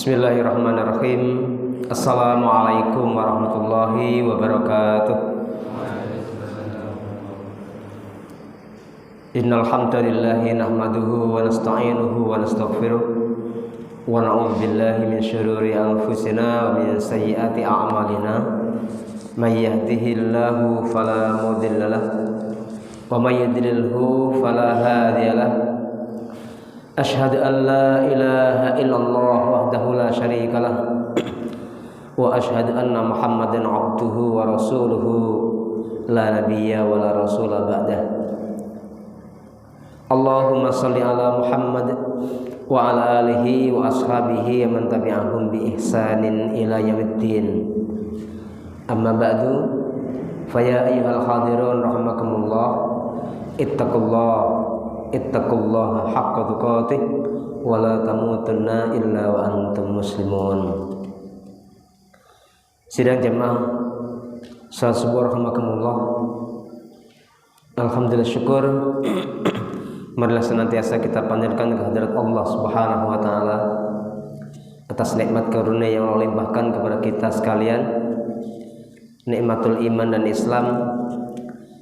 Bismillahirrahmanirrahim. Assalamualaikum warahmatullahi wabarakatuh. Innal hamdalillahi nahmaduhu wa nasta'inuhu wa nastaghfiruh wa na'udzu billahi min syururi anfusina wa min sayyiati a'malina. May yahdihillahu fala mudilla lahu wa may yudlilhu fala hadiya lahu. Ashhadu an la ilaha illallah wahdahu la syarika lah wa ashhadu anna Muhammadan abduhu wa rasuluhu la nabiyya wa la rasula ba'dah. Allahumma salli ala Muhammad wa ala alihi wa ashabihi wa man tabi'ahum bi ihsanin ila yaumiddin. Amma ba'du, fa ya ayyuhal hadirun rahimakumullah, ittaqullaha haqqa tuqatih wa la tamutunna illa wa antum muslimun. Sidang jemaah salat subuh rahimakumullah. Alhamdulillah, syukur marilah senantiasa kita panjatkan kehadirat Allah Subhanahu wa taala atas nikmat karunia yang Allah limpahkan kepada kita sekalian, nikmatul iman dan Islam,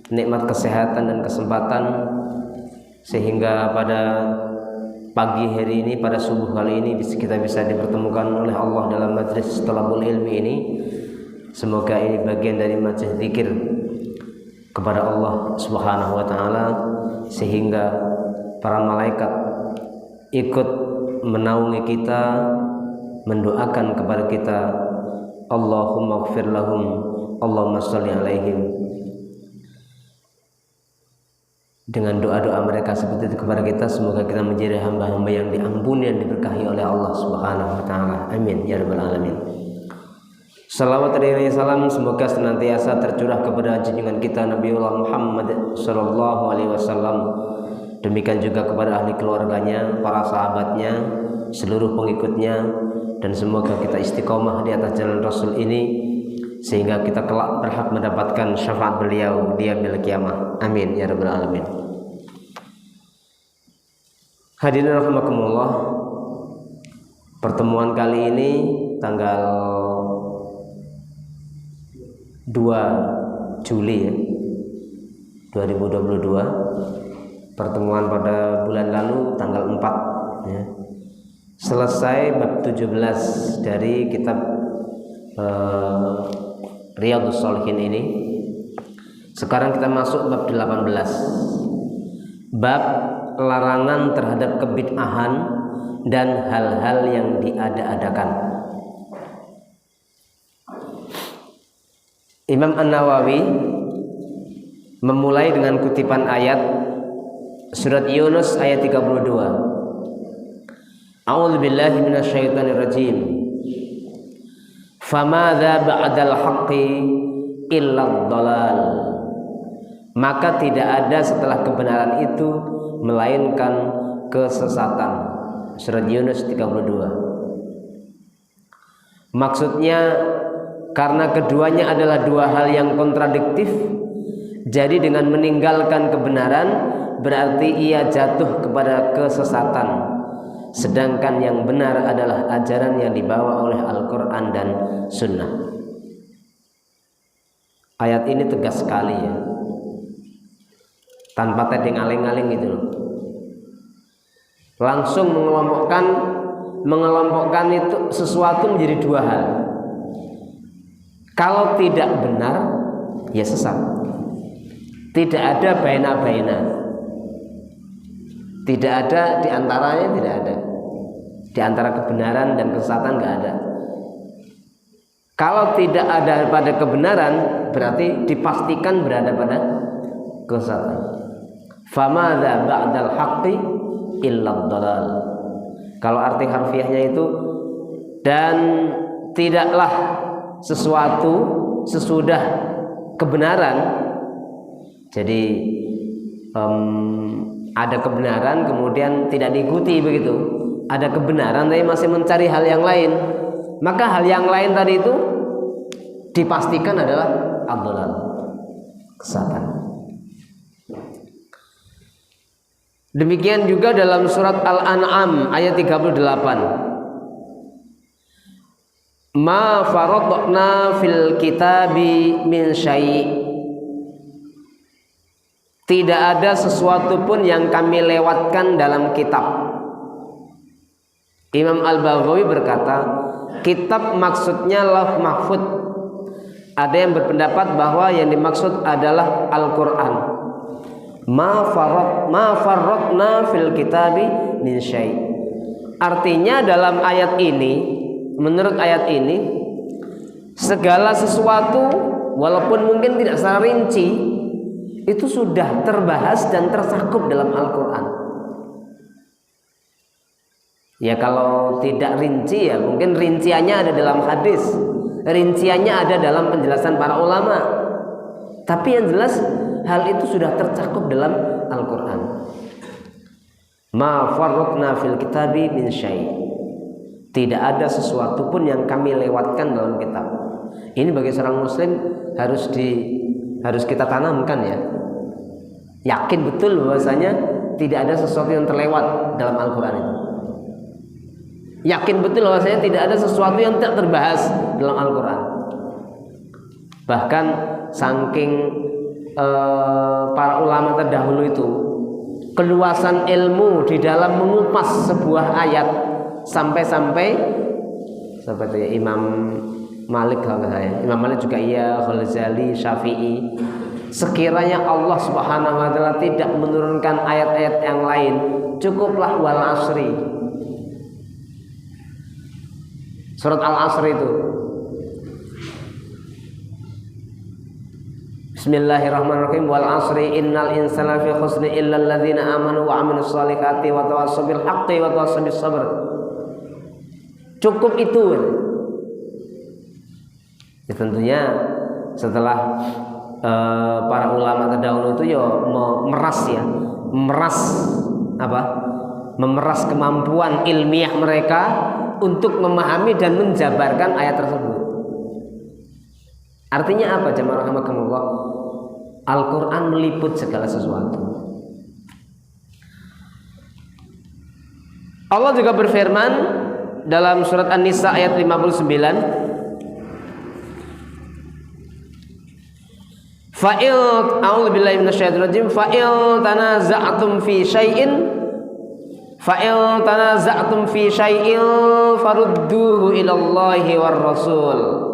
nikmat kesehatan dan kesempatan, sehingga pada pagi hari ini, pada subuh kali ini kita bisa dipertemukan oleh Allah dalam majlis thalabul ilmi ini. Semoga ini bagian dari majlis zikir kepada Allah Subhanahu wa taala, sehingga para malaikat ikut menaungi kita, mendoakan kepada kita, Allahumma ighfir lahum, Allahumma shalli alaihim. Dengan doa-doa mereka seperti itu kepada kita, semoga kita menjadi hamba-hamba yang diampuni dan diberkahi oleh Allah Subhanahu wa taala. Amin ya rabbal alamin. Salawat dan salam semoga senantiasa tercurah kepada junjungan kita Nabiullah Muhammad sallallahu alaihi wasallam. Demikian juga kepada ahli keluarganya, para sahabatnya, seluruh pengikutnya, dan semoga kita istiqomah di atas jalan Rasul ini sehingga kita kelak berhak mendapatkan syafaat beliau di yaumil qiyamah. Amin ya rabbal alamin. Hadirin rahimakumullah, pertemuan kali ini tanggal 2 Juli 2022. Pertemuan pada bulan lalu tanggal 4 ya. Selesai bab 17 dari kitab Riyadhus Shalihin ini. Sekarang kita masuk bab 18. Bab larangan terhadap kebid'ahan dan hal-hal yang diada-adakan. Imam An-Nawawi memulai dengan kutipan ayat surat Yunus ayat 32. A'udzubillahi minasyaitonirrajim. Famadza ba'dal haqqi illa dhalal. Maka tidak ada setelah kebenaran itu melainkan kesesatan. Surat Yunus 32. Maksudnya karena keduanya adalah dua hal yang kontradiktif, jadi dengan meninggalkan kebenaran berarti ia jatuh kepada kesesatan. Sedangkan yang benar adalah ajaran yang dibawa oleh Al-Quran dan Sunnah. Ayat ini tegas sekali ya, tanpa tedeng aling-aling gitu loh. Langsung mengelompokkan itu sesuatu menjadi dua hal. Kalau tidak benar, ya sesat. Tidak ada baina-baina. Tidak ada diantaranya, tidak ada. Di antara kebenaran dan kesesatan nggak ada. Kalau tidak ada pada kebenaran, berarti dipastikan berada pada kesesatan. Famadza ba'dal haqqi illa dhalal. Kalau arti harfiahnya itu, dan tidaklah sesuatu sesudah kebenaran. Jadi ada kebenaran kemudian tidak diikuti begitu. Ada kebenaran tapi masih mencari hal yang lain, maka hal yang lain tadi itu dipastikan adalah ad-dhalal, kesesatan. Demikian juga dalam surat Al-An'am ayat 38. ma faradna fil kitabi min syai'. Tidak ada sesuatu pun yang kami lewatkan dalam kitab. Imam Al-Baghawi berkata, kitab maksudnya Lauh Mahfuz. Ada yang berpendapat bahwa yang dimaksud adalah Al-Qur'an. Ma farratna fil kitabi min syai'. Artinya dalam ayat ini, menurut ayat ini, segala sesuatu walaupun mungkin tidak secara rinci itu sudah terbahas dan tersakup dalam Al-Qur'an. Ya kalau tidak rinci ya mungkin rinciannya ada dalam hadis, rinciannya ada dalam penjelasan para ulama. Tapi yang jelas hal itu sudah tercakup dalam Al-Qur'an. Ma farratna fil kitabi min syai'. Tidak ada sesuatu pun yang kami lewatkan dalam kitab. Ini bagi seorang muslim harus kita tanamkan ya. Yakin betul bahwasanya tidak ada sesuatu yang terlewat dalam Al-Qur'an itu. Yakin betul bahwasanya tidak ada sesuatu yang tidak terbahas dalam Al-Qur'an. Bahkan saking para ulama terdahulu itu keluasan ilmu di dalam mengupas sebuah ayat sampai seperti ya, Imam Malik kalau saya. Imam Malik juga iya, Ghazali, Syafi'i. Sekiranya Allah Subhanahu wa taala tidak menurunkan ayat-ayat yang lain, cukuplah wal asri. Surat Al-Asr itu. Bismillahirrahmanirrahim. Wal asri innal insana fi khusri illa alladzina amanu wa amilus solihati wa tawassaw bil haqqi wa tawassaw bis sabr. Cukup itu. Ya, tentunya setelah para ulama terdahulu itu ya memeras kemampuan ilmiah mereka untuk memahami dan menjabarkan ayat tersebut. Artinya apa jemaah rahimakumullah? Al-Qur'an meliput segala sesuatu. Allah juga berfirman dalam surat An-Nisa ayat 59, fa'il a'udzubillahi minasyaitonir rajim fa'il tanaza'tum fi syai'in farudduhu ilallahi war rasul.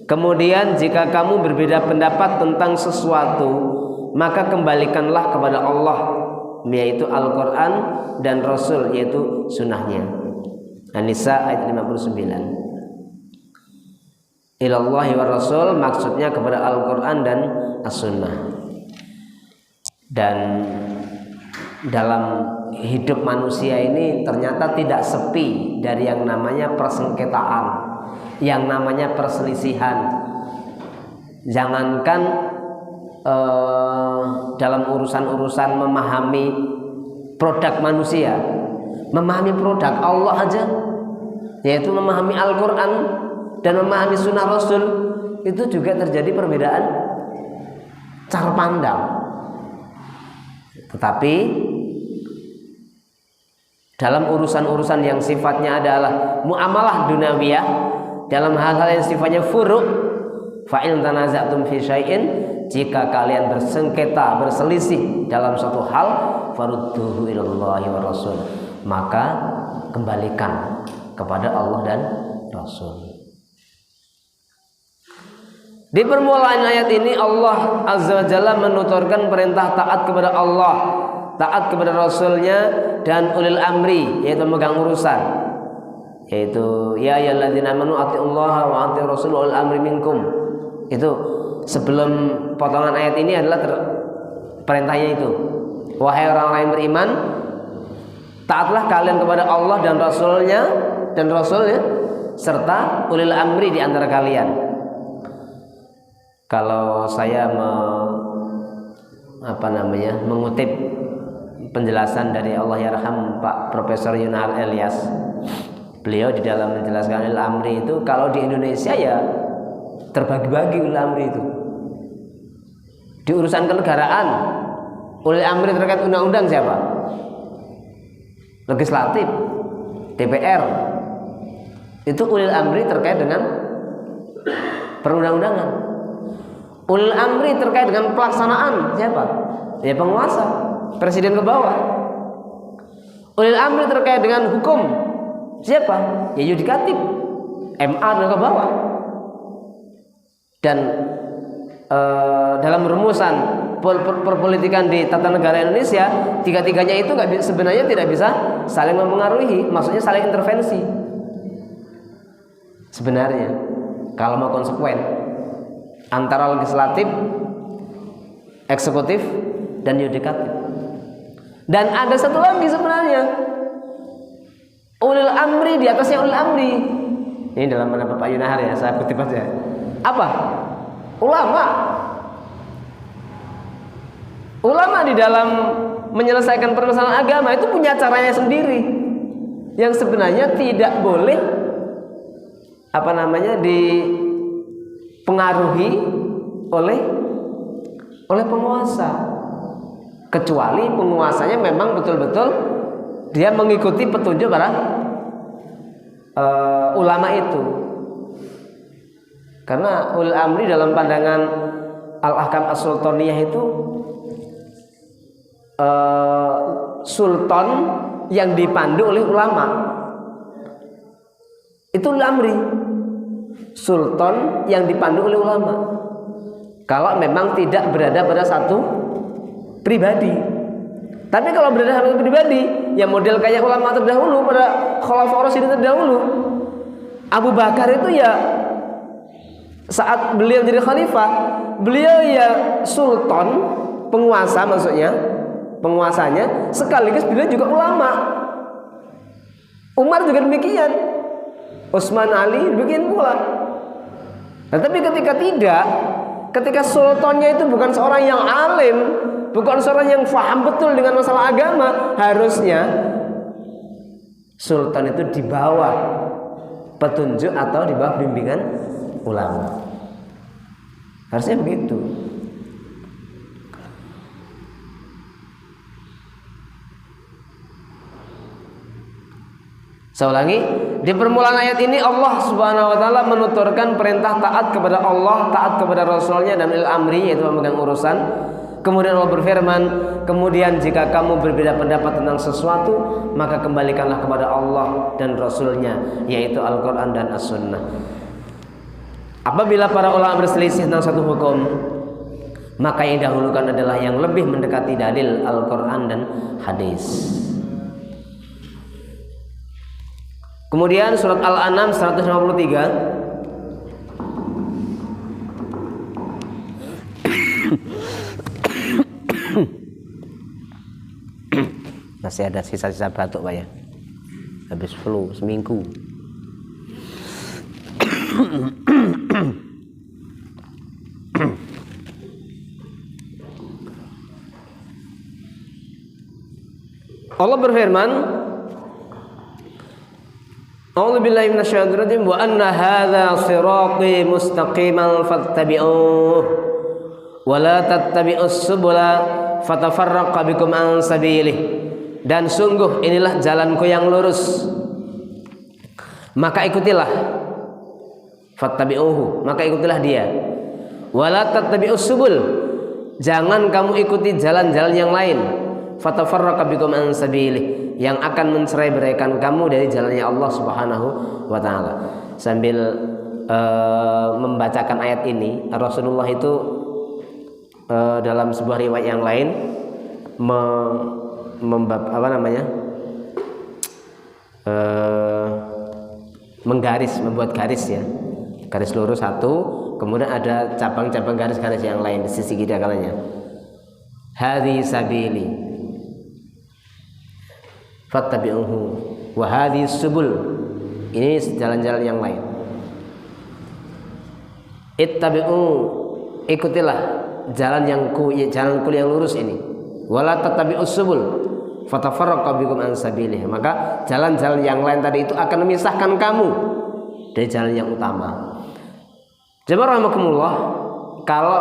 Kemudian jika kamu berbeda pendapat tentang sesuatu, maka kembalikanlah kepada Allah, yaitu Al-Qur'an, dan Rasul, yaitu sunnahnya. An-Nisa ayat 59. Ilallahi war rasul maksudnya kepada Al-Qur'an dan As-Sunnah. Dan dalam hidup manusia ini ternyata tidak sepi dari yang namanya persengketaan, yang namanya perselisihan. Jangankan dalam urusan-urusan memahami produk manusia, memahami produk Allah aja, yaitu memahami Al-Qur'an dan memahami sunnah Rasul, itu juga terjadi perbedaan cara pandang. Tetapi dalam urusan-urusan yang sifatnya adalah muamalah dunawiyah, dalam hal-hal yang sifatnya furu', fa'il tanaza'tum fi syai'in, jika kalian bersengketa, berselisih dalam suatu hal, farudduhu ilallahi wa rasul, maka kembalikan kepada Allah dan Rasul. Di permulaan ayat ini Allah Azza wa Jalla menuturkan perintah taat kepada Allah, taat kepada Rasulnya, dan ulil amri, yaitu memegang urusan, yaitu ya ayyuhalladzina amanu atiullaha wa atiur rasul wa ulil amri minkum. Itu sebelum potongan ayat ini adalah perintahnya itu, wahai orang-orang yang beriman, taatlah kalian kepada Allah dan Rasulnya serta ulil amri di antara kalian. Kalau saya mengutip penjelasan dari Allahyarham Pak Profesor Yunahar Elias, beliau di dalam menjelaskan ulil amri itu, kalau di Indonesia ya terbagi-bagi ulil amri itu. Di urusan kenegaraan, ulil amri terkait undang-undang siapa? Legislatif, DPR. Itu ulil amri terkait dengan perundang-undangan. Ulil amri terkait dengan pelaksanaan siapa? Ya penguasa, presiden ke bawah. Ulil amri terkait dengan hukum siapa? Ya yudikatif, MA dan ke bawah. Dan dalam rumusan perpolitikan di tata negara Indonesia, tiga-tiganya itu sebenarnya tidak bisa saling mempengaruhi, maksudnya saling intervensi. Sebenarnya kalau mau konsekuen antara legislatif, eksekutif, dan yudikatif. Dan ada satu lagi sebenarnya, ulil amri di atasnya ulil amri. Ini dalam mana Pak Yunahar ya, saya kutip aja. Apa? Ulama. Ulama di dalam menyelesaikan permasalahan agama itu punya caranya sendiri, yang sebenarnya tidak boleh dipengaruhi oleh penguasa, kecuali penguasanya memang betul-betul dia mengikuti petunjuk para ulama itu. Karena ulil amri dalam pandangan Al-Ahkam As-Sultaniyah itu sultan yang dipandu oleh ulama. Itu ulil amri, sultan yang dipandu oleh ulama. Kalau memang tidak berada pada satu pribadi. Tapi kalau berada pada satu pribadi, ya model kayak ulama terdahulu, pada Khulafaur Rasyidin terdahulu, Abu Bakar itu ya saat beliau jadi khalifah, beliau ya sultan, penguasa maksudnya, penguasanya sekaligus beliau juga ulama. Umar juga demikian, Utsman, Ali demikian pula. Nah, tapi ketika sultannya itu bukan seorang yang alim, bukan seorang yang faham betul dengan masalah agama, harusnya sultan itu di bawah petunjuk atau di bawah bimbingan ulama. Harusnya begitu. Saya ulangi, di permulaan ayat ini Allah Subhanahu wa taala menuturkan perintah taat kepada Allah, taat kepada Rasulnya, dan ulil amri, yaitu memegang urusan. Kemudian Allah berfirman, kemudian jika kamu berbeda pendapat tentang sesuatu, maka kembalikanlah kepada Allah dan Rasulnya, yaitu Al-Quran dan As-Sunnah. Apabila para ulama berselisih tentang satu hukum, maka yang didahulukan adalah yang lebih mendekati dalil Al-Quran dan hadis. Kemudian surat Al-An'am 153. Masih ada sisa-sisa batuk Pak ya. Habis flu seminggu. Allah berfirman, A'udzubillahi minasyaitonir rajim, wa anna hadza sirati mustaqiman fattabi'uh wa la tattabi'us subula fatafarraqa bikum an sabilih. Dan sungguh inilah jalanku yang lurus, maka ikutilah. Fattabi'uhu, maka ikutilah dia. Wa la tattabi'us subul, jangan kamu ikuti jalan-jalan yang lain. Fatafarraqa bikum an sabilih, yang akan mencerai-beraikan kamu dari jalannya Allah Subhanahu wa taala. Sambil membacakan ayat ini, Rasulullah itu dalam sebuah riwayat yang lain membuat garis ya, garis lurus satu, kemudian ada cabang-cabang garis-garis yang lain di sisi kiri kanannya. Hadhi sabili fattabi'uhu wa hadhi subul, ini jalan-jalan yang lain. Ittabi'u, ikutilah jalanku yang lurus ini. Wala tattabi'us subul fatafarraqa bikum an sabilih, maka jalan-jalan yang lain tadi itu akan memisahkan kamu dari jalan yang utama. Jemaah rahimakumullah, kalau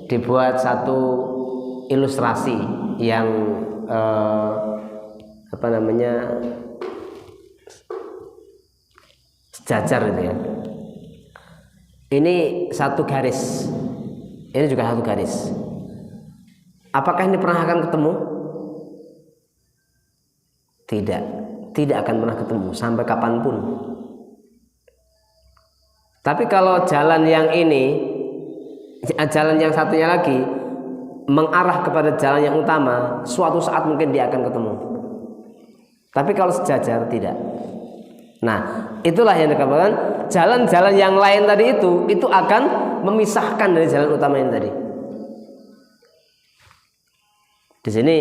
dibuat satu ilustrasi yang sejajar itu ya. Ini satu garis. Ini juga satu garis. Apakah ini pernah akan ketemu? Tidak akan pernah ketemu sampai kapanpun. Tapi kalau jalan yang ini, jalan yang satunya lagi mengarah kepada jalan yang utama, suatu saat mungkin dia akan ketemu. Tapi kalau sejajar tidak. Nah, itulah yang dikatakan jalan-jalan yang lain tadi itu akan memisahkan dari jalan utama ini tadi. Di sini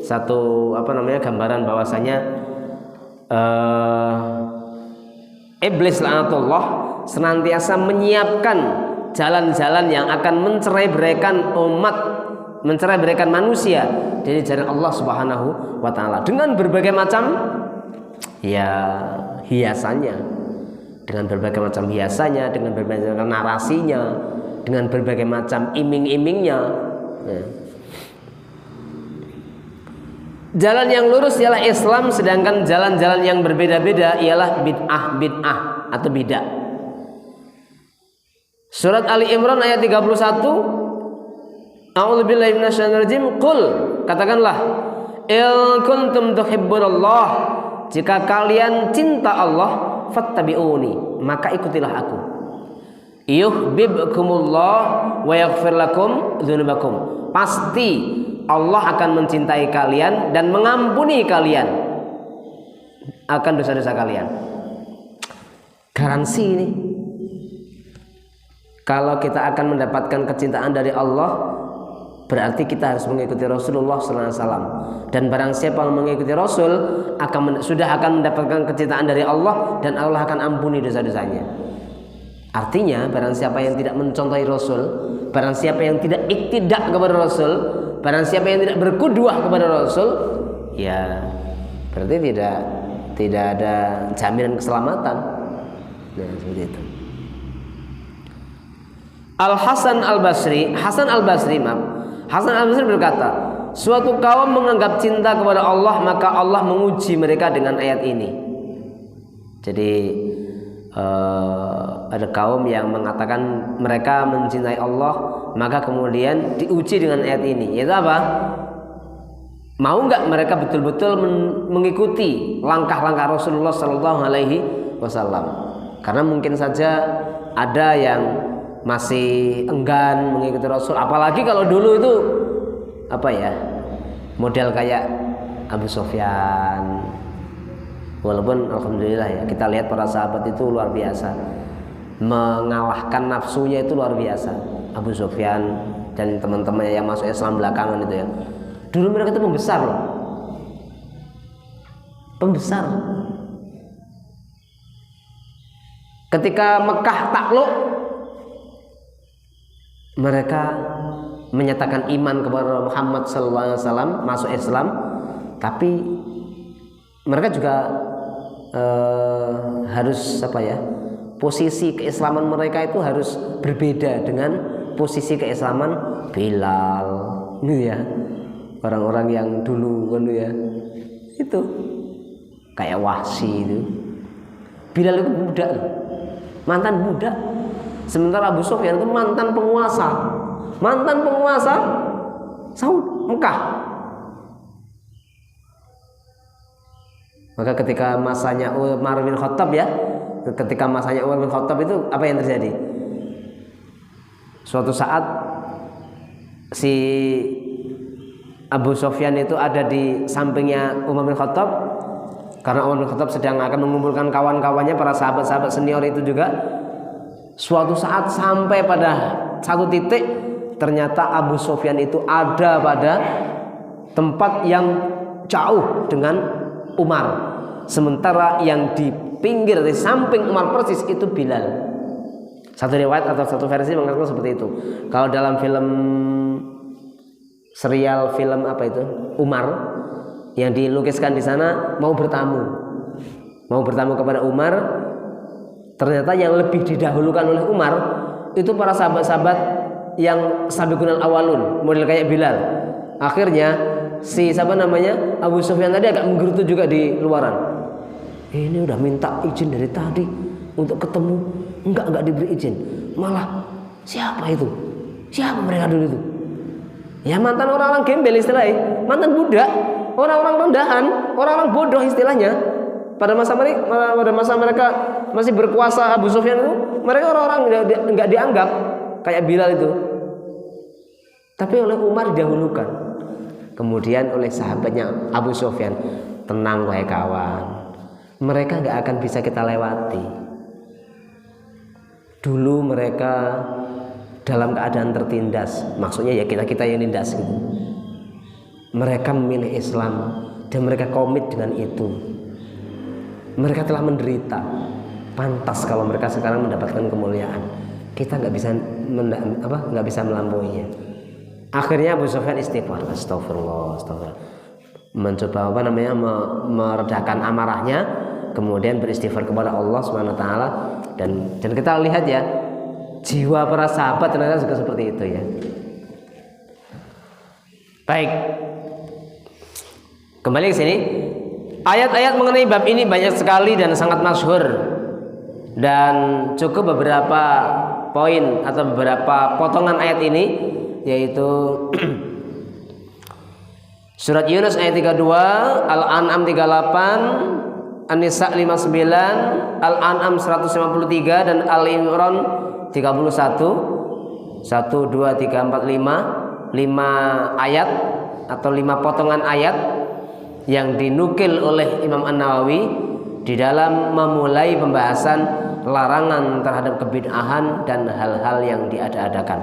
satu gambaran bahwasanya iblis laknatullah senantiasa menyiapkan jalan-jalan yang akan mencerai-beraikan umat, mencerai-beraikan manusia dari jalan Allah Subhanahu wa taala dengan berbagai macam hiasannya, dengan berbagai macam hiasannya, dengan berbagai macam narasinya, dengan berbagai macam iming-imingnya. Jalan yang lurus ialah Islam, sedangkan jalan-jalan yang berbeda-beda ialah bid'ah atau bidah. Surat Ali Imran ayat 31, A'udzubillahi minasyaitonir rajim. Qul, katakanlah, il kuntum tuhibbunallah, jika kalian cinta Allah, fattabi'uni, maka ikutilah aku. Yuhibbukumullah wa yaghfir lakum dzunubakum. Pasti Allah akan mencintai kalian dan mengampuni kalian akan dosa-dosa kalian. Garansi ini. Kalau kita akan mendapatkan kecintaan dari Allah, berarti kita harus mengikuti Rasulullah SAW. Dan barang siapa yang mengikuti Rasul sudah akan mendapatkan kecintaan dari Allah, dan Allah akan ampuni dosa-dosanya. Artinya barang siapa yang tidak mencontohi Rasul, barang siapa yang tidak iktidak kepada Rasul, barang siapa yang tidak berkuduah kepada Rasul, ya berarti tidak ada jaminan keselamatan. Nah, seperti itu. Hasan Al Basri berkata, suatu kaum menganggap cinta kepada Allah, maka Allah menguji mereka dengan ayat ini. Jadi ada kaum yang mengatakan mereka mencintai Allah, maka kemudian diuji dengan ayat ini. Yaitu apa? Mau nggak mereka betul-betul mengikuti langkah-langkah Rasulullah Sallallahu Alaihi Wasallam? Karena mungkin saja ada yang masih enggan mengikuti Rasul, apalagi kalau dulu itu model kayak Abu Sufyan. Walaupun alhamdulillah ya, kita lihat para sahabat itu luar biasa, mengalahkan nafsunya itu luar biasa. Abu Sufyan dan teman-temannya yang masuk Islam belakangan itu ya, dulu mereka itu pembesar loh, pembesar. Ketika Mekah takluk, mereka menyatakan iman kepada Muhammad SAW, masuk Islam, tapi mereka juga harus posisi keislaman mereka itu harus berbeda dengan posisi keislaman Bilal, gitu ya, orang-orang yang dulu kan ya, itu kayak Wahsy itu. Bilal itu budak, mantan budak. Sementara Abu Sufyan itu mantan penguasa Saud Mekah. Maka ketika masanya Umar bin Khattab itu apa yang terjadi? Suatu saat si Abu Sufyan itu ada di sampingnya Umar bin Khattab, karena Umar bin Khattab sedang akan mengumpulkan kawan-kawannya, para sahabat-sahabat senior itu juga. Suatu saat sampai pada satu titik, ternyata Abu Sufyan itu ada pada tempat yang jauh dengan Umar, sementara yang di pinggir di samping Umar persis itu Bilal. Satu riwayat atau satu versi mengatakan seperti itu. Kalau dalam serial film Umar, yang dilukiskan di sana mau bertamu kepada Umar, ternyata yang lebih didahulukan oleh Umar itu para sahabat-sahabat yang sabiqunal awalun, model kayak Bilal. Akhirnya Abu Sufyan tadi agak menggerutu juga di luaran. Ini udah minta izin dari tadi, untuk ketemu enggak diberi izin. Malah siapa itu? Siapa mereka dulu itu? Ya mantan orang-orang gembel istilahnya, mantan budak, orang-orang rendahan, orang-orang bodoh istilahnya. Pada masa mereka masih berkuasa Abu Sufyan itu, mereka orang-orang enggak dianggap kayak Bilal itu. Tapi oleh Umar didahulukan. Kemudian oleh sahabatnya Abu Sufyan, tenang wahai kawan, mereka enggak akan bisa kita lewati. Dulu mereka dalam keadaan tertindas, maksudnya ya kita yang nindas gitu. Mereka memilih Islam dan mereka komit dengan itu. Mereka telah menderita, pantas kalau mereka sekarang mendapatkan kemuliaan. Kita nggak bisa melampauinya. Akhirnya Abu Sufyan istighfar, astagfirullah, mencoba meredakan amarahnya, kemudian beristighfar kepada Allah Subhanahu wa taala, dan kita lihat ya, jiwa para sahabat ternyata juga seperti itu ya. Baik, kembali ke sini. Ayat-ayat mengenai bab ini banyak sekali dan sangat masyhur, dan cukup beberapa poin atau beberapa potongan ayat ini, yaitu surat Yunus ayat 32, Al-An'am 38, An-Nisa 59, Al-An'am 153, dan Al-Imran 31, 1, 2, 3, 4, 5 ayat atau 5 potongan ayat yang dinukil oleh Imam An-Nawawi di dalam memulai pembahasan larangan terhadap kebid'ahan dan hal-hal yang diada-adakan.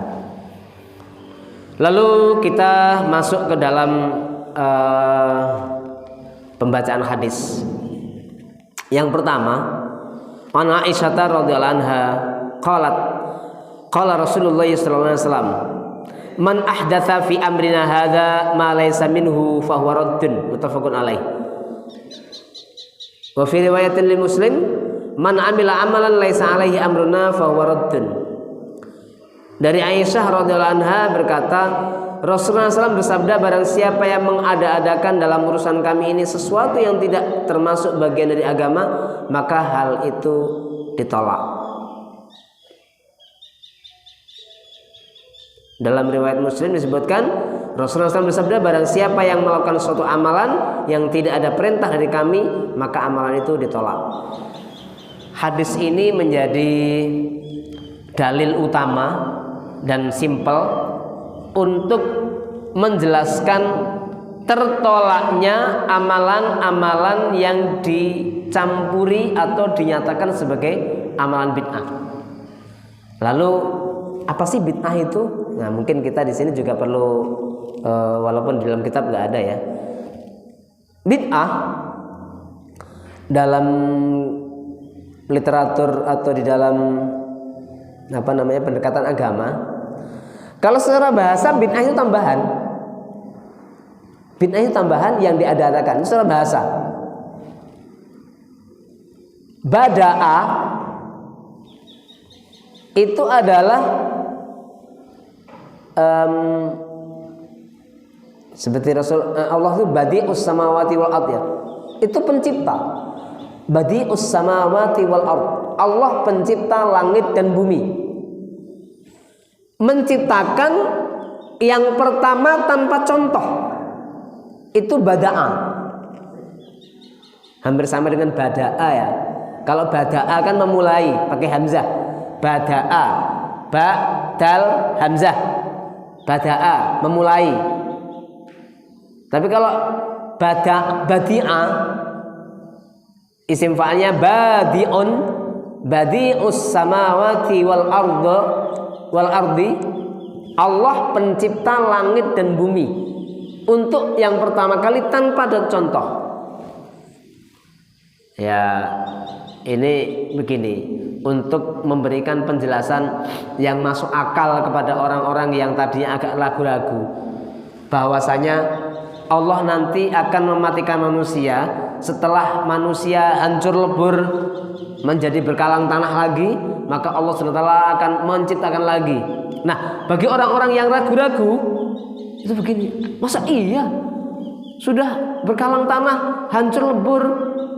Lalu kita masuk ke dalam pembacaan hadis. Yang pertama, An Aisyah radhiyallahu anha qalat qala Rasulullah sallallahu alaihi wasallam, man ahdatsa fi amrina hadza ma laysa minhu fa huwa raddun, muttafaqun alaih. Wa fi riwayatin li Muslim, man amila amalan laysa alaihi amruna fa huwa raddun. Dari Aisyah radhiyallahu anha berkata, Rasulullah SAW bersabda, barang siapa yang mengada-adakan dalam urusan kami ini sesuatu yang tidak termasuk bagian dari agama, maka hal itu ditolak. Dalam riwayat Muslim disebutkan, Rasulullah SAW bersabda, barang siapa yang melakukan suatu amalan yang tidak ada perintah dari kami, maka amalan itu ditolak. Hadis ini menjadi dalil utama dan simpel untuk menjelaskan tertolaknya amalan-amalan yang dicampuri atau dinyatakan sebagai amalan bid'ah. Lalu apa sih bid'ah itu? Nah, mungkin kita di sini juga perlu, walaupun di dalam kitab nggak ada ya. Bid'ah dalam literatur atau di dalam pendekatan agama, kalau secara bahasa bid'ah itu tambahan. Bid'ah itu tambahan yang diada-adakan secara bahasa. Bada'a itu adalah seperti Allah itu badi'us samawati wal ard ya. Itu pencipta. Badi'us samawati wal ard. Allah pencipta langit dan bumi. Menciptakan yang pertama tanpa contoh, itu bada'a. Hampir sama dengan bada'a ya. Kalau bada'a kan memulai pakai hamzah. Bada'a, ba dal hamzah. Bada'a memulai. Tapi kalau badi'a, isim fa'alnya badi'un, badi'us samawati wal ardi, Allah pencipta langit dan bumi untuk yang pertama kali tanpa ada contoh. Ya, ini begini, untuk memberikan penjelasan yang masuk akal kepada orang-orang yang tadinya agak ragu-ragu bahwasanya Allah nanti akan mematikan manusia setelah manusia hancur lebur menjadi berkalang tanah lagi, maka Allah SWT akan menciptakan lagi. Nah, bagi orang-orang yang ragu-ragu itu begini, masa iya sudah berkalang tanah, hancur lebur,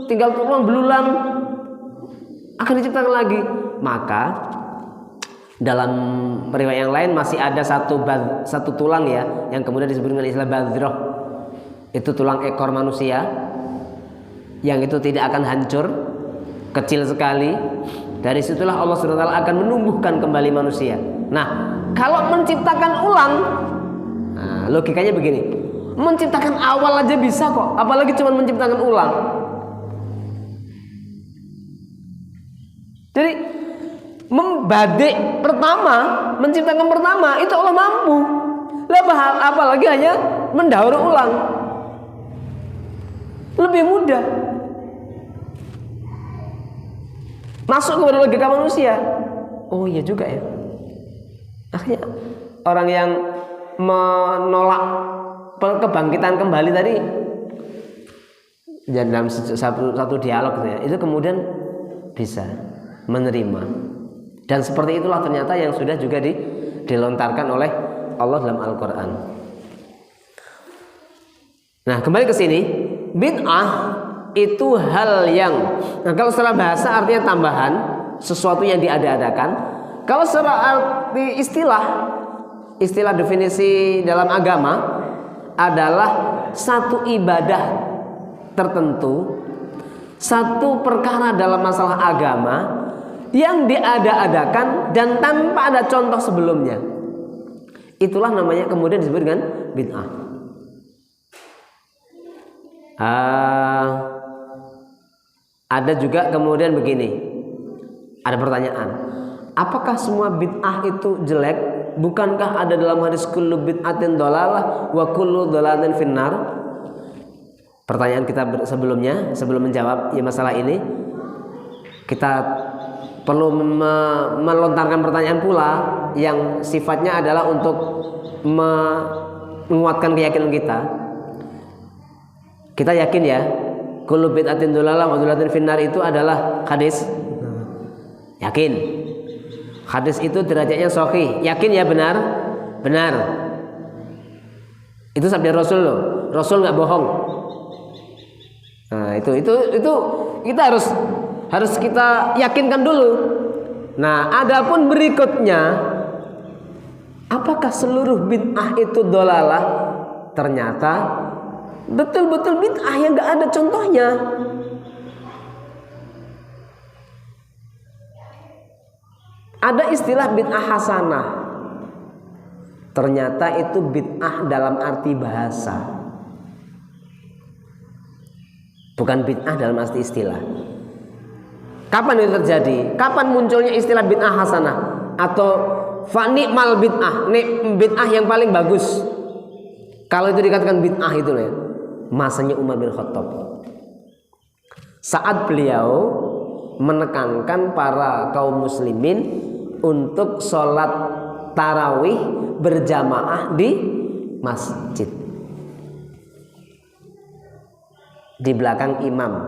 tinggal turun belulang, akan diciptakan lagi. Maka dalam riwayat yang lain masih ada satu tulang ya, yang kemudian disebut dengan istilah badroh. Itu tulang ekor manusia yang itu tidak akan hancur, kecil sekali. Dari situlah Allah SWT akan menumbuhkan kembali manusia. Nah, kalau menciptakan ulang, nah, logikanya begini, menciptakan awal aja bisa kok, apalagi cuma menciptakan ulang. Jadi membadik pertama, menciptakan pertama itu Allah mampu. Apalagi hanya mendaur ulang, lebih mudah. Masuk kepada logika manusia. Oh iya juga ya. Akhirnya orang yang menolak kebangkitan kembali tadi, dalam satu dialog ya, itu kemudian bisa menerima. Dan seperti itulah ternyata yang sudah juga dilontarkan oleh Allah dalam Al-Quran. Nah, kembali ke sini, bid'ah itu hal yang, nah kalau secara bahasa artinya tambahan, sesuatu yang diada-adakan. Kalau secara arti istilah definisi dalam agama adalah satu ibadah tertentu, satu perkara dalam masalah agama yang diada-adakan dan tanpa ada contoh sebelumnya. Itulah namanya kemudian disebut dengan bid'ah. Ada juga kemudian begini, ada pertanyaan, apakah semua bid'ah itu jelek? Bukankah ada dalam hadis kullu bid'atin dhalalah wa kullu dhalalatin finnar? Pertanyaan kita sebelumnya, sebelum menjawab ya masalah ini, kita perlu melontarkan pertanyaan pula yang sifatnya adalah untuk menguatkan keyakinan kita. Kita yakin ya, kullu bid'atin dhalalah wa dhalalatin finnar itu adalah hadis. Yakin. Hadis itu derajatnya sahih. Yakin ya, benar? Benar. Itu sabda Rasul loh. Rasul nggak bohong. Nah, itu kita harus kita yakinkan dulu. Nah, adapun berikutnya, apakah seluruh bid'ah itu dhalalah? Ternyata betul-betul bid'ah yang nggak ada contohnya. Ada istilah bid'ah hasanah. Ternyata itu bid'ah dalam arti bahasa, bukan bid'ah dalam arti istilah. Kapan itu terjadi? Kapan munculnya istilah bid'ah hasanah atau fa'ni'mal bid'ah, bid'ah yang paling bagus? Kalau itu dikatakan bid'ah itu ya, masanya Umar bin Khattab. Saat beliau menekankan para kaum muslimin untuk sholat tarawih berjamaah di masjid, di belakang imam,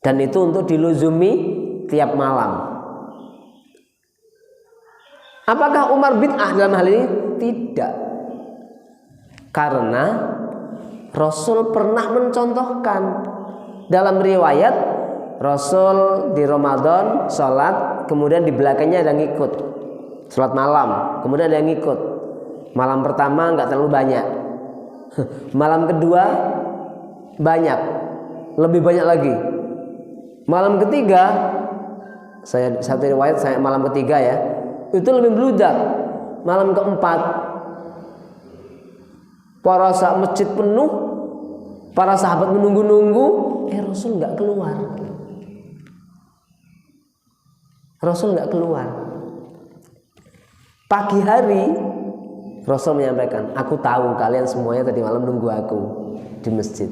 dan itu untuk diluzumi tiap malam. Apakah Umar bid'ah dalam hal ini? Tidak, karena Rasul pernah mencontohkan dalam riwayat. Rasul di Ramadan sholat, kemudian di belakangnya ada yang ngikut sholat malam, kemudian ada yang ngikut. Malam pertama nggak terlalu banyak, malam kedua banyak, lebih banyak lagi. Malam ketiga, satu riwayat saya malam ketiga ya, itu lebih meludak. Malam keempat, para sahabat masjid penuh, para sahabat menunggu-nunggu, Rasul nggak keluar. Rasul nggak keluar. Pagi hari Rasul menyampaikan, aku tahu kalian semuanya tadi malam nunggu aku di masjid.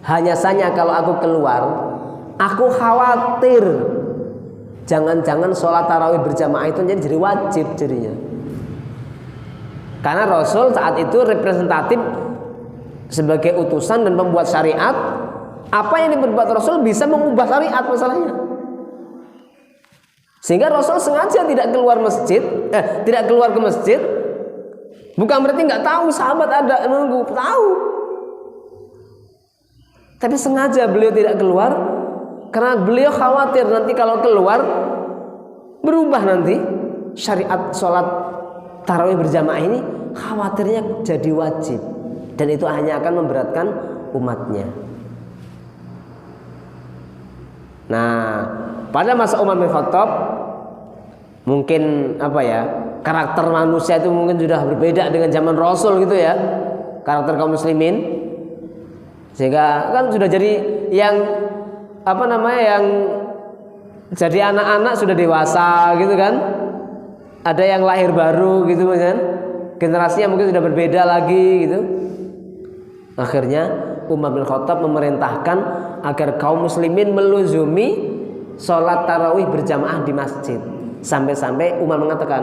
Hanya saja kalau aku keluar, aku khawatir jangan-jangan sholat tarawih berjamaah itu jadi wajib jadinya. Karena Rasul saat itu representatif sebagai utusan dan pembuat syariat. Apa yang diperbuat Rasul bisa mengubah syariat masalahnya. Sehingga Rasul sengaja tidak keluar masjid, tidak keluar ke masjid. Bukan berarti nggak tahu sahabat ada menunggu, tahu. Tapi sengaja beliau tidak keluar Karena beliau khawatir nanti kalau keluar berubah nanti syariat sholat tarawih berjamaah ini, khawatirnya jadi wajib dan itu hanya akan memberatkan umatnya. Nah, pada masa Umar bin Khattab mungkin karakter manusia itu mungkin sudah berbeda dengan zaman Rasul gitu ya, karakter kaum muslimin, sehingga kan sudah jadi yang yang jadi anak-anak sudah dewasa gitu kan, ada yang lahir baru gitu kan, generasinya mungkin sudah berbeda lagi gitu. Akhirnya Umar bin Khattab memerintahkan agar kaum muslimin meluzumi sholat tarawih berjamaah di masjid. Sampai-sampai Umar mengatakan,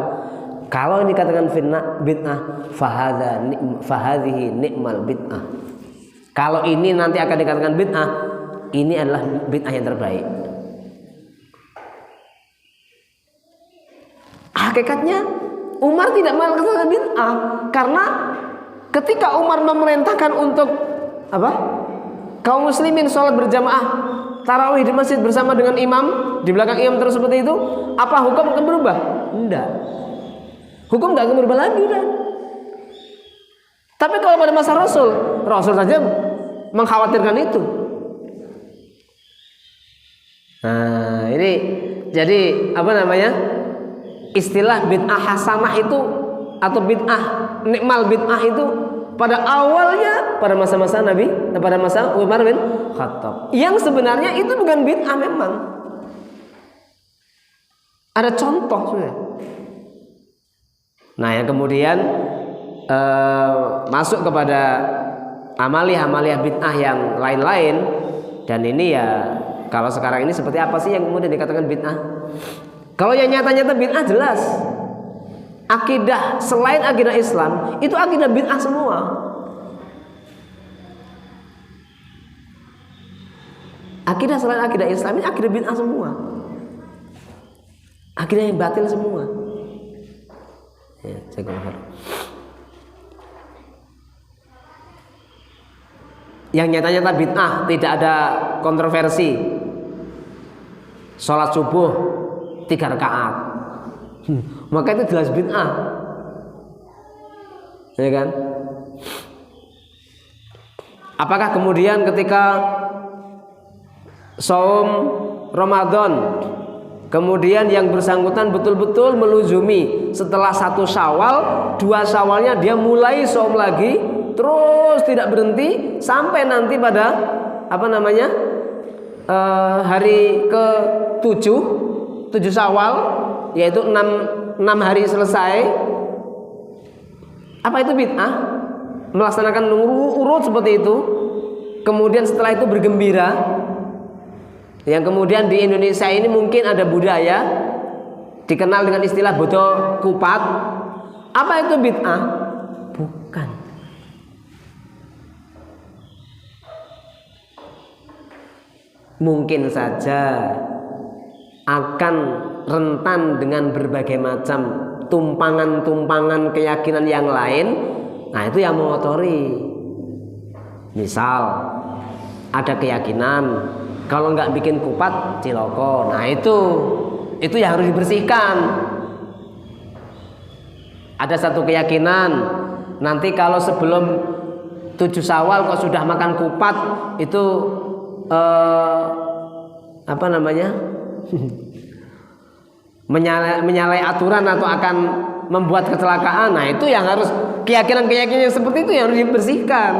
kalau ini dikatakan bid'ah, fahadhihi ni'mal bid'ah. Kalau ini nanti akan dikatakan bid'ah, ini adalah bid'ah yang terbaik. Hakikatnya Umar tidak mengatakan bid'ah, karena ketika Umar memerintahkan untuk kaum muslimin sholat berjamaah tarawih di masjid bersama dengan imam, di belakang imam terus seperti itu, apa hukum akan berubah? Tidak. Hukum tidak akan berubah lagi kan? Tapi kalau pada masa Rasul saja mengkhawatirkan itu. Nah, ini jadi istilah bid'ah hasanah itu atau bid'ah nikmal bid'ah itu pada awalnya pada masa-masa Nabi, pada masa Umar bin Khattab. Yang sebenarnya itu bukan bid'ah memang. Ada contoh sudah. Nah, yang kemudian masuk kepada amaliyah bid'ah yang lain-lain, dan ini ya kalau sekarang ini seperti apa sih yang kemudian dikatakan bid'ah? Kalau yang nyata-nyata bid'ah jelas. Akidah selain akidah Islam itu akidah bid'ah semua. Akidah selain akidah Islam ini akidah bid'ah semua. Akidah yang batil semua. Ya, yang nyata-nyata bid'ah, tidak ada kontroversi. Sholat subuh 3 rakaat, maka itu jelas bid'ah, ya kan? Apakah kemudian ketika saum Ramadan, kemudian yang bersangkutan betul-betul meluzumi setelah 1 Syawal, 2 Syawalnya dia mulai saum lagi, terus tidak berhenti sampai nanti pada hari ke-7 Syawal, yaitu 6 hari selesai. Apa itu bid'ah? Melaksanakan urut seperti itu, kemudian setelah itu bergembira. Yang kemudian di Indonesia ini mungkin ada budaya dikenal dengan istilah bodo kupat. Apa itu bid'ah? Bukan. Mungkin saja akan rentan dengan berbagai macam tumpangan-tumpangan keyakinan yang lain. Nah, itu yang mengotori. Misal ada keyakinan kalau nggak bikin kupat ciloko. Nah, itu yang harus dibersihkan. Ada satu keyakinan nanti kalau sebelum 7 Syawal kok sudah makan kupat itu menyalahi aturan atau akan membuat kecelakaan. Nah, itu yang harus keyakinan-keyakinan seperti itu yang harus dibersihkan.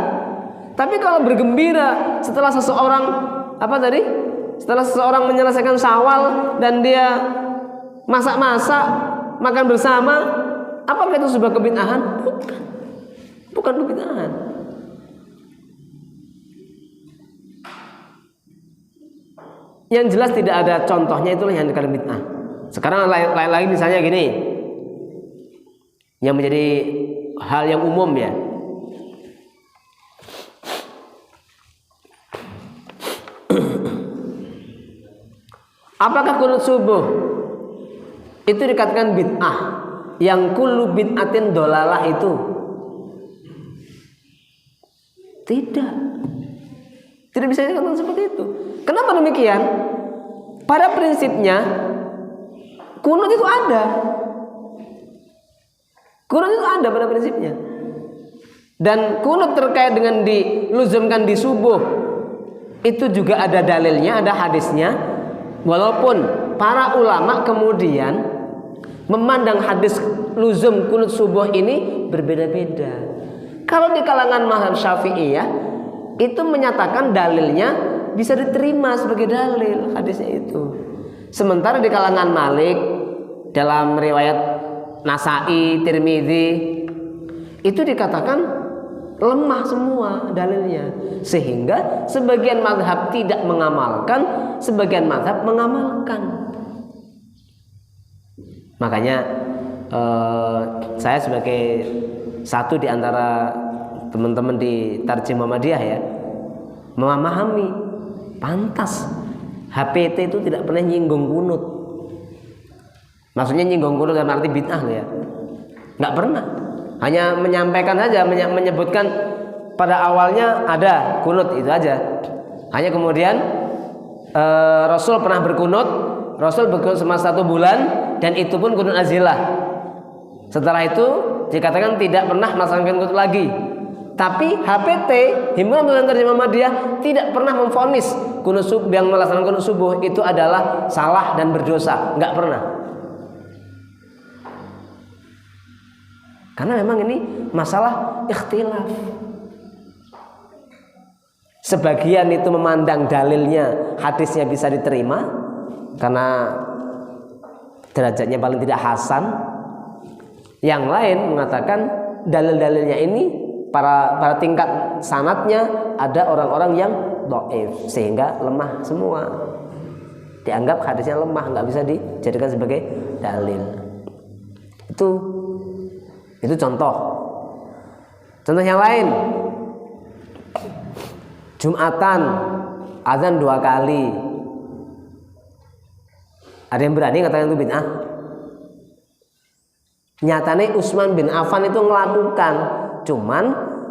Tapi kalau bergembira setelah seseorang setelah seseorang menyelesaikan Syawal dan dia masak-masak makan bersama, apakah itu sebuah kebid'ahan? Bukan kebid'ahan. Yang jelas tidak ada contohnya, itulah yang dikatakan bid'ah. Sekarang lain-lain misalnya gini, yang menjadi hal yang umum ya. Apakah qunut subuh itu dikatakan bid'ah? Yang kullu bid'atin dolalah itu? Tidak bisa dikatakan seperti itu. Kenapa demikian? pada prinsipnya kunut itu ada. Kunut itu ada pada prinsipnya. Dan kunut terkait dengan diluzumkan di subuh itu juga ada dalilnya, ada hadisnya. Walaupun para ulama kemudian memandang hadis luzum kunut subuh ini berbeda-beda. Kalau di kalangan mazhab Syafi'iyah itu menyatakan dalilnya bisa diterima sebagai dalil hadisnya itu. Sementara di kalangan Malik dalam riwayat Nasai, Tirmidzi itu dikatakan lemah semua dalilnya, sehingga sebagian mazhab tidak mengamalkan, sebagian mazhab mengamalkan. Makanya saya sebagai satu di antara teman-teman di Tarjih Muhammadiyah ya, memahami pantas HPT itu tidak pernah nyinggung kunut. Maksudnya nyinggung kunut dalam arti bid'ah ya, nggak pernah. Hanya menyampaikan saja, menyebutkan pada awalnya ada kunut itu aja. Hanya kemudian Rasul pernah berkunut, Rasul berkunut selama 1 bulan dan itu pun kunut nazilah. Setelah itu dikatakan tidak pernah melaksanakan kunut lagi. Tapi HPT Himpunan Pesantren Tarjih Muhammadiyah tidak pernah memvonis kunut subuh yang melaksanakan kunut subuh itu adalah salah dan berdosa, nggak pernah. Karena memang ini masalah ikhtilaf. Sebagian itu memandang dalilnya, hadisnya bisa diterima karena derajatnya paling tidak hasan. Yang lain mengatakan dalil-dalilnya ini para tingkat sanadnya ada orang-orang yang dhaif sehingga lemah semua. Dianggap hadisnya lemah, nggak bisa dijadikan sebagai dalil. Itu contoh. Contoh yang lain, Jumatan azan 2 kali. Ada yang berani katakan itu bid'ah? Nyatanya Utsman bin Affan itu melakukan, cuman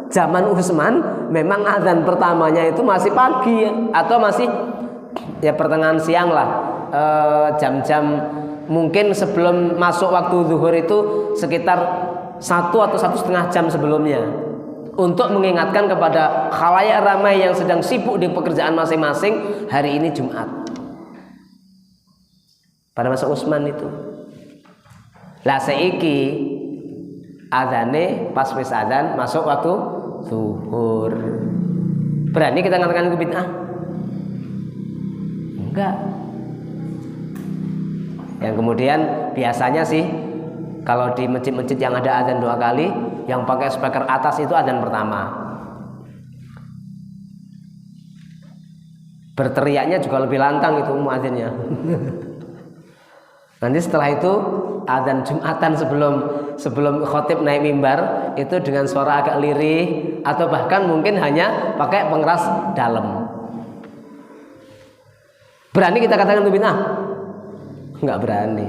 zaman Utsman memang azan pertamanya itu masih pagi atau masih ya pertengahan siang lah, jam-jam mungkin sebelum masuk waktu zuhur itu sekitar 1 atau 1,5 jam sebelumnya, untuk mengingatkan kepada khalayak ramai yang sedang sibuk di pekerjaan masing-masing, hari ini Jumat. Pada masa Utsman itu. Lah saiki azane pas wis azan masuk waktu zuhur. Berani kita mengatakan itu bid'ah? Enggak. Yang kemudian biasanya sih kalau di masjid-masjid yang ada azan 2 kali, yang pakai speaker atas itu azan pertama. Berteriaknya juga lebih lantang itu muadzinnya. Nanti setelah itu azan Jumatan sebelum khotib naik mimbar itu dengan suara agak lirih atau bahkan mungkin hanya pakai pengeras dalam. Berani kita katakan itu bid'ah? Enggak berani.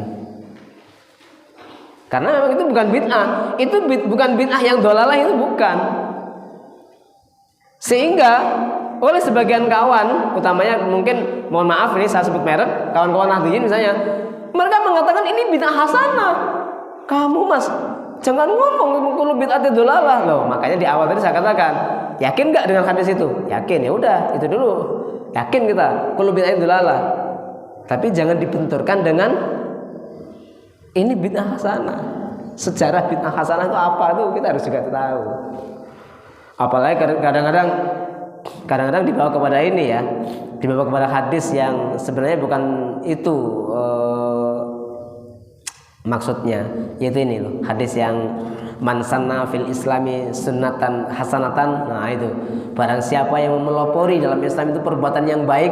Karena memang itu bukan bid'ah, itu bukan bid'ah yang dolalah, itu bukan. Sehingga oleh sebagian kawan, utamanya mungkin mohon maaf ini saya sebut merek, kawan-kawan Nahdliyin misalnya, mereka mengatakan ini bid'ah hasanah. Kamu Mas, jangan ngomong kalau bid'ah dolalah loh. Makanya di awal tadi saya katakan, yakin nggak dengan hadis itu? Yakin, ya udah itu dulu. Yakin kita kalau bid'ah dolalah. Tapi jangan dibenturkan dengan ini bid'ah hasanah. Sejarah bid'ah hasanah itu apa, itu kita harus juga tahu. Apalagi kadang-kadang dibawa kepada ini ya, dibawa kepada hadis yang sebenarnya bukan itu maksudnya, yaitu ini loh, hadis yang man sanna fil islami sunnatan hasanatan. Nah itu, barang siapa yang melopori dalam Islam itu perbuatan yang baik,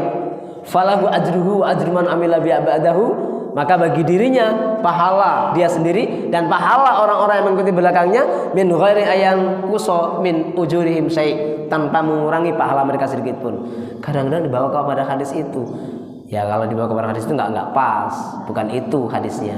falahu ajruhu wa ajru man amila bi ba'dahu, maka bagi dirinya pahala dia sendiri dan pahala orang-orang yang mengikuti belakangnya, min ghairi ayan kuso min ujurihim syai', tanpa mengurangi pahala mereka sedikit pun. Kadang-kadang dibawa kepada hadis itu. Ya kalau dibawa kepada hadis itu enggak pas, bukan itu hadisnya.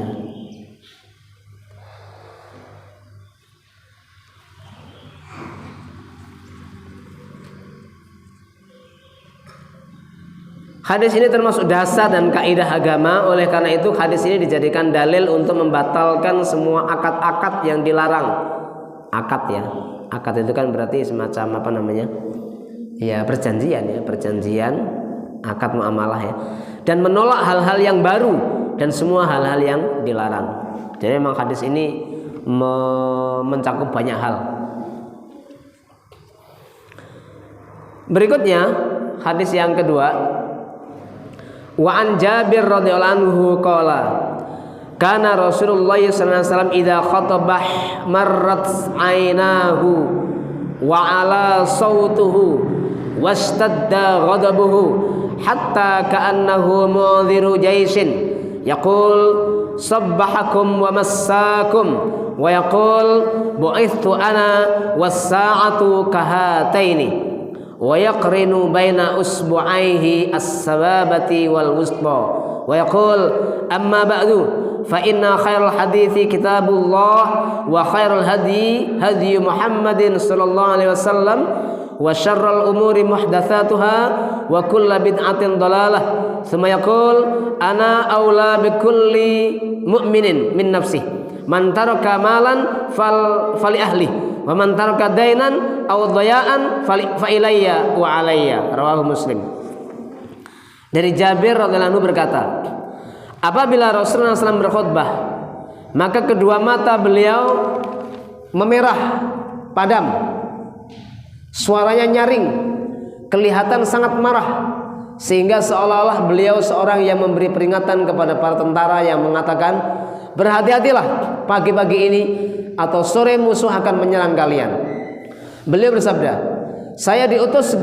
Hadis ini termasuk dasar dan kaidah agama. Oleh karena itu hadis ini dijadikan dalil untuk membatalkan semua akad-akad yang dilarang. Akad ya, akad itu kan berarti semacam apa namanya? Ya perjanjian ya, perjanjian, akad muamalah ya. Dan menolak hal-hal yang baru dan semua hal-hal yang dilarang. Jadi memang hadis ini mencakup banyak hal. Berikutnya hadis yang kedua. Wa an Jabir radhiyallahu anhu qala kana Rasulullah sallallahu alaihi wasallam idza khatabah marrat ainahu wa ala sautuhu wastadda ghadabuhu hatta ka'annahu mudhiru jaishin yaqul sabbahakum wa massakum wa yaqul bu'ithtu ana was-sa'atu kahataini wa yaqrinu baina usbu'aihi as-sababati wal wusta wa yaqul amma ba'du fa inna khairal hadithi kitabullah wa khairal hadi hadi Muhammadin sallallahu alaihi wasallam wa syarral umuri muhdatsatuha wa kullu bid'atin dalalah thumma yaqul ana aula bi kulli mu'minin min nafsihi man taraka malan fali ahli wa man taraka dainan aw dhaya'an fa ilayya wa alayya rawahu Muslim. Dari Jabir radhiyallahu anhu berkata, apabila Rasulullah SAW berkhutbah, maka kedua mata beliau memerah padam, suaranya nyaring, kelihatan sangat marah, sehingga seolah-olah beliau seorang yang memberi peringatan kepada para tentara yang mengatakan, berhati-hatilah pagi-pagi ini atau sore musuh akan menyerang kalian. Beliau bersabda, saya diutus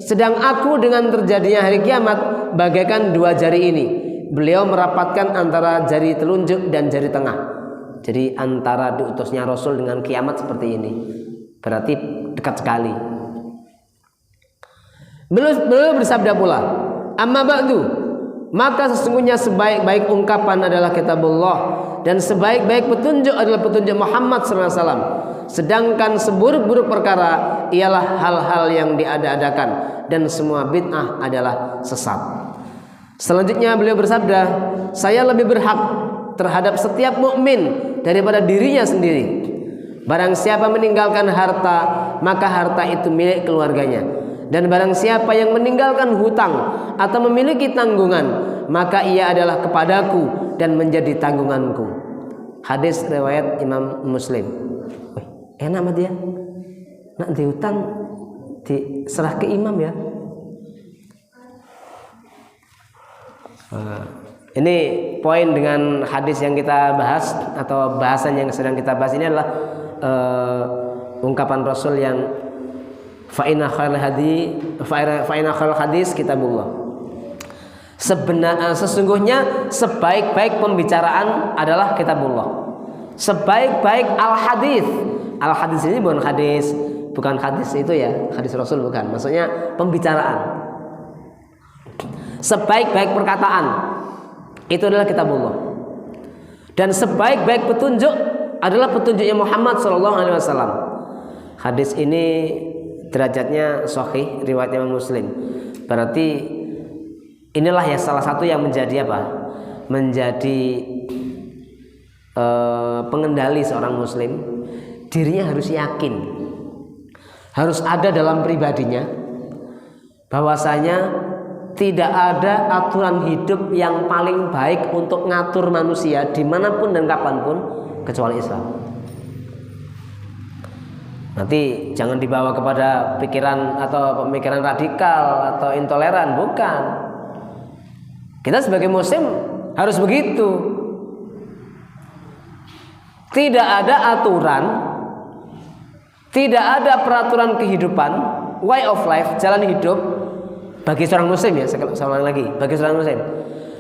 sedang aku dengan terjadinya hari kiamat bagaikan dua jari ini. Beliau merapatkan antara jari telunjuk dan jari tengah. Jadi antara diutusnya Rasul dengan kiamat seperti ini, berarti dekat sekali. Beliau bersabda pula, amma ba'du, maka sesungguhnya sebaik-baik ungkapan adalah kitabullah dan sebaik-baik petunjuk adalah petunjuk Muhammad SAW. Sedangkan seburuk-buruk perkara ialah hal-hal yang diada-adakan dan semua bid'ah adalah sesat. Selanjutnya beliau bersabda, saya lebih berhak terhadap setiap mukmin daripada dirinya sendiri. Barang siapa meninggalkan harta, maka harta itu milik keluarganya. Dan barang siapa yang meninggalkan hutang atau memiliki tanggungan, maka ia adalah kepadaku dan menjadi tanggunganku. Hadis riwayat Imam Muslim. Enak mah dia, nak dihutang diserah ke imam ya. Ini poin dengan hadis yang kita bahas atau bahasan yang sedang kita bahas ini adalah ungkapan Rasul yang fa inna khairal hadis kitabullah. Sesungguhnya sebaik-baik pembicaraan adalah kitabullah. Sebaik-baik al-hadis ini bukan hadis itu ya, hadis Rasul bukan. Maksudnya pembicaraan. Sebaik-baik perkataan itu adalah kitabullah. Dan sebaik-baik petunjuk adalah petunjuknya Muhammad SAW. Hadis ini derajatnya sahih, riwayat Imam Muslim. Berarti inilah ya salah satu yang menjadi apa? Menjadi pengendali seorang muslim. Dirinya harus yakin, harus ada dalam pribadinya bahwasanya tidak ada aturan hidup yang paling baik untuk ngatur manusia dimanapun dan kapanpun kecuali Islam. Nanti jangan dibawa kepada pikiran atau pemikiran radikal atau intoleran, bukan. Kita sebagai muslim harus begitu. Tidak ada aturan, tidak ada peraturan kehidupan, way of life, jalan hidup bagi seorang muslim ya, saya ulang lagi, bagi seorang muslim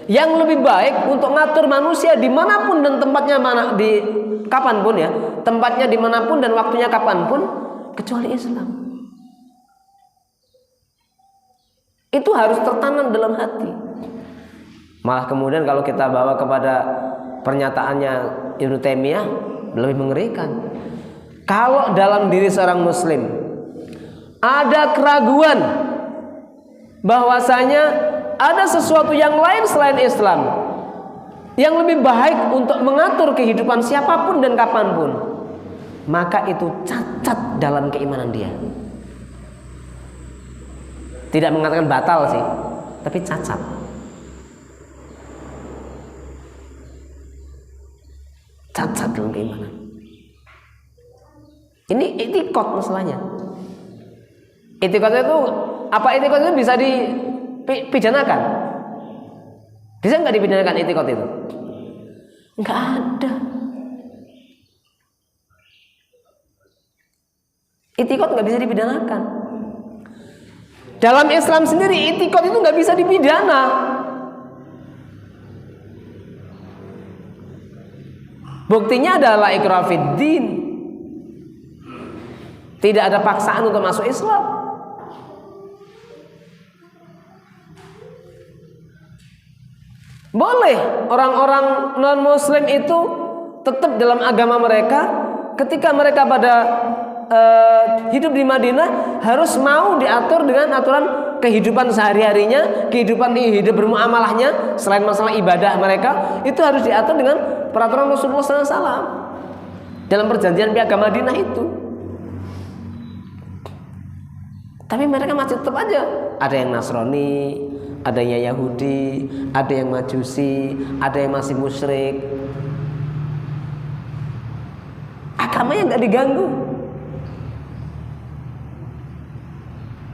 yang lebih baik untuk ngatur manusia dimanapun dan tempatnya di kapanpun ya, tempatnya dimanapun dan waktunya kapanpun kecuali Islam. Itu harus tertanam dalam hati. Malah kemudian kalau kita bawa kepada pernyataannya Ibnu Taimiyah lebih mengerikan. Kalau dalam diri seorang muslim ada keraguan bahwasanya ada sesuatu yang lain selain Islam yang lebih baik untuk mengatur kehidupan siapapun dan kapanpun, maka itu cacat dalam keimanan dia. Tidak mengatakan batal sih, tapi cacat. Cacat dalam keimanan. Ini itikad masalahnya. Itikad itu apa? Itikad itu bisa dipidanakan? Bisa nggak dipidanakan itikad itu? Nggak ada. Itikad nggak bisa dipidanakan. Dalam Islam sendiri itikad itu nggak bisa dipidana. Buktinya adalah ikrah fid din. Tidak ada paksaan untuk masuk Islam. Boleh orang-orang non-muslim itu tetap dalam agama mereka. Ketika mereka pada hidup di Madinah, harus mau diatur dengan aturan kehidupan sehari-harinya, kehidupan hidup bermuamalahnya. Selain masalah ibadah mereka, itu harus diatur dengan peraturan Rasulullah SAW dalam perjanjian piagam Madinah itu. Tapi mereka masih tetap aja ada yang Nasrani, ada yang Yahudi, ada yang Majusi, ada yang masih musyrik. Agamanya nggak diganggu.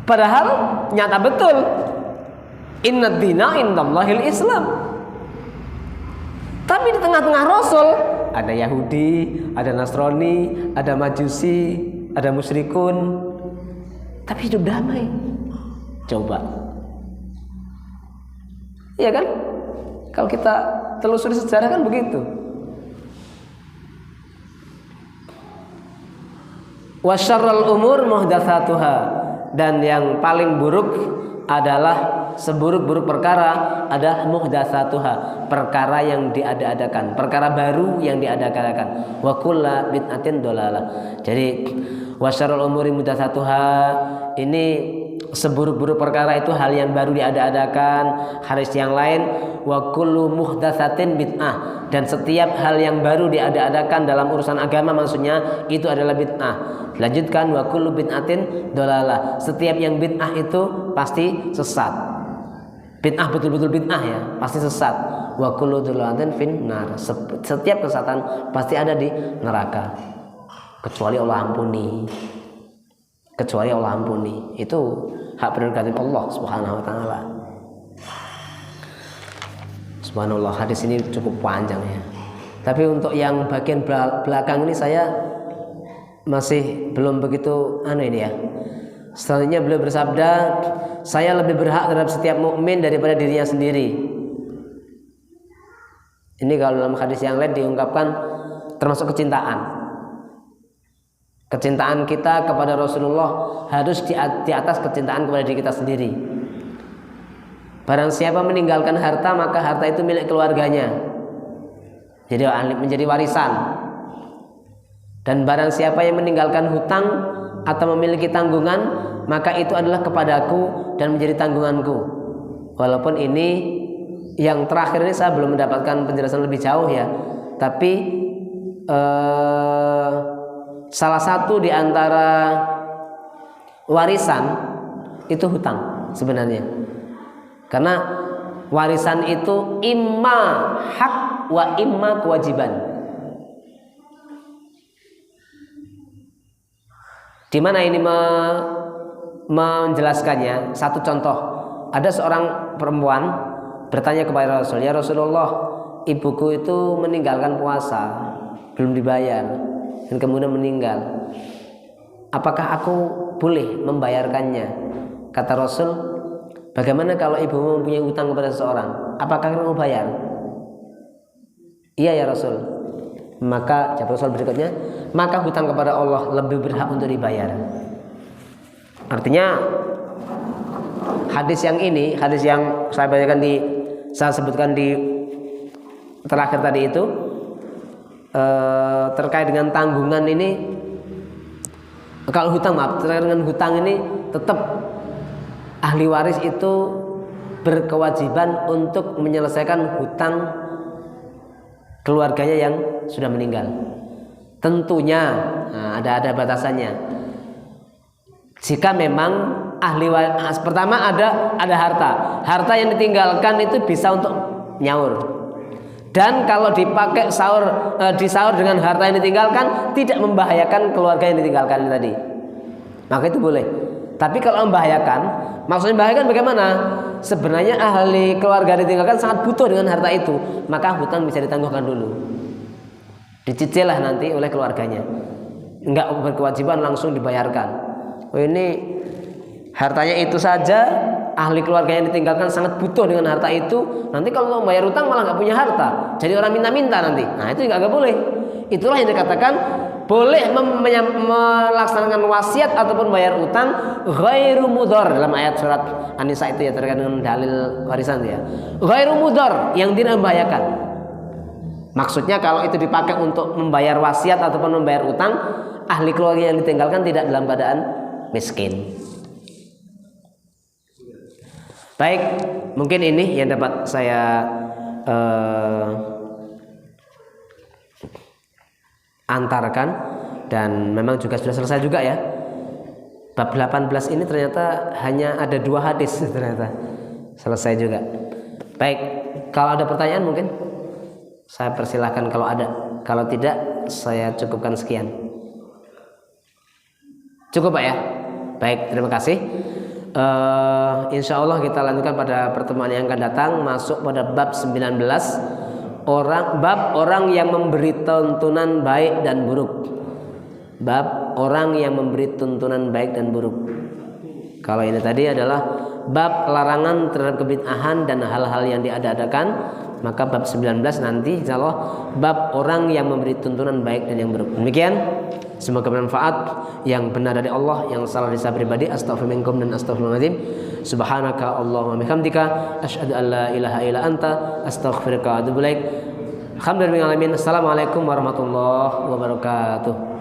Padahal nyata betul, inna dina indallahil Islam. Tapi di tengah-tengah Rasul ada Yahudi, ada Nasrani, ada Majusi, ada musyrikun, tapi hidup damai. Coba, iya kan? Kalau kita telusuri sejarah kan begitu. Wa syarrul umur muhdatsatuha, dan yang paling buruk adalah seburuk-buruk perkara adalah muhdatsatuha, perkara yang diada-adakan, perkara baru yang diada-adakan. Wa kullu bid'atin dhalalah. Jadi wasyarrul umuri muhdatsatuha, ini seburuk-buruk perkara itu hal yang baru diada-adakan. Hadis yang lain, wa kullu muhdatsatin bid'ah, dan setiap hal yang baru diada-adakan dalam urusan agama maksudnya itu adalah bid'ah. Lanjutkan, wa kullu bid'atin dhalalah, setiap yang bid'ah itu pasti sesat. Bid'ah betul-betul bid'ah ya, pasti sesat. Wa kullu dhalalatin finnar, setiap kesesatan pasti ada di neraka, kecuali Allah ampuni. Kecuali Allah ampuni, itu hak prerogatif Allah Subhanahu wa taala. Subhanallah, hadis ini cukup panjang ya. Tapi untuk yang bagian belakang ini saya masih belum begitu ini ya. Selanjutnya beliau bersabda, saya lebih berhak terhadap setiap mukmin daripada dirinya sendiri. Ini kalau dalam hadis yang lain diungkapkan termasuk kecintaan. Kecintaan kita kepada Rasulullah harus di atas kecintaan kepada diri kita sendiri. Barang siapa meninggalkan harta, maka harta itu milik keluarganya, jadi menjadi warisan. Dan barang siapa yang meninggalkan hutang atau memiliki tanggungan, maka itu adalah kepadaku dan menjadi tanggunganku. Walaupun ini yang terakhir ini saya belum mendapatkan penjelasan lebih jauh ya, tapi salah satu di antara warisan itu hutang sebenarnya. Karena warisan itu imma hak wa imma kewajiban. Di mana ini menjelaskannya? Satu contoh, ada seorang perempuan bertanya kepada Rasul, ya Rasulullah, ibuku itu meninggalkan puasa, belum dibayar, dan kemudian meninggal. Apakah aku boleh membayarkannya? Kata Rasul, bagaimana kalau ibu mempunyai utang kepada seseorang? Apakah kamu mau bayar? Iya ya Rasul. Maka jawab Rasul berikutnya, maka hutang kepada Allah lebih berhak untuk dibayar. Artinya hadis yang ini, hadis yang saya sebutkan di terakhir tadi itu, terkait dengan tanggungan ini, kalau hutang terkait dengan hutang ini tetap ahli waris itu berkewajiban untuk menyelesaikan hutang keluarganya yang sudah meninggal. Tentunya ada batasannya. Jika memang ahli waris, pertama ada harta yang ditinggalkan itu bisa untuk nyaur. Dan kalau dipakai disaur dengan harta yang ditinggalkan tidak membahayakan keluarga yang ditinggalkan tadi, maka itu boleh. Tapi kalau membahayakan, maksudnya membahayakan bagaimana? Sebenarnya ahli keluarga ditinggalkan sangat butuh dengan harta itu, maka hutang bisa ditangguhkan dulu, dicicil lah nanti oleh keluarganya, enggak berkewajiban langsung dibayarkan. Oh, ini hartanya itu saja, ahli keluarga yang ditinggalkan sangat butuh dengan harta itu, nanti kalau mau bayar utang malah nggak punya harta, jadi orang minta-minta nanti. Nah itu nggak boleh. Itulah yang dikatakan boleh melaksanakan wasiat ataupun bayar utang ghairu mudhar dalam ayat surat An-Nisa itu ya, terkait dengan dalil warisan ya. Ghairu mudhar, yang tidak membahayakan. Maksudnya kalau itu dipakai untuk membayar wasiat ataupun membayar utang, ahli keluarga yang ditinggalkan tidak dalam keadaan miskin. Baik, mungkin ini yang dapat saya antarkan, dan memang juga sudah selesai juga ya. Bab 18 ini ternyata hanya ada 2 hadis, ternyata selesai juga. Baik, kalau ada pertanyaan mungkin saya persilahkan kalau ada. Kalau tidak, saya cukupkan sekian. Cukup Pak ya? Baik, terima kasih. Insya Allah kita lanjutkan pada pertemuan yang akan datang, masuk pada bab 19, bab orang yang memberi tuntunan baik dan buruk. Bab orang yang memberi tuntunan baik dan buruk. Kalau ini tadi adalah bab larangan terhadap kebid'ahan dan hal-hal yang diada-adakan, maka bab 19 nanti insya Allah bab orang yang memberi tuntunan baik dan yang buruk. Demikian, semoga bermanfaat. Yang benar dari Allah, yang salah dari saya pribadi, astaghfirullahaladzim dan astaghfirullahaladzim. Subhanaka Allahumma bihamdika asyhadu an la ilaha illa anta astaghfiruka wa atubu ilaik. Alhamdulillahirabbil alamin. Assalamualaikum warahmatullahi wabarakatuh.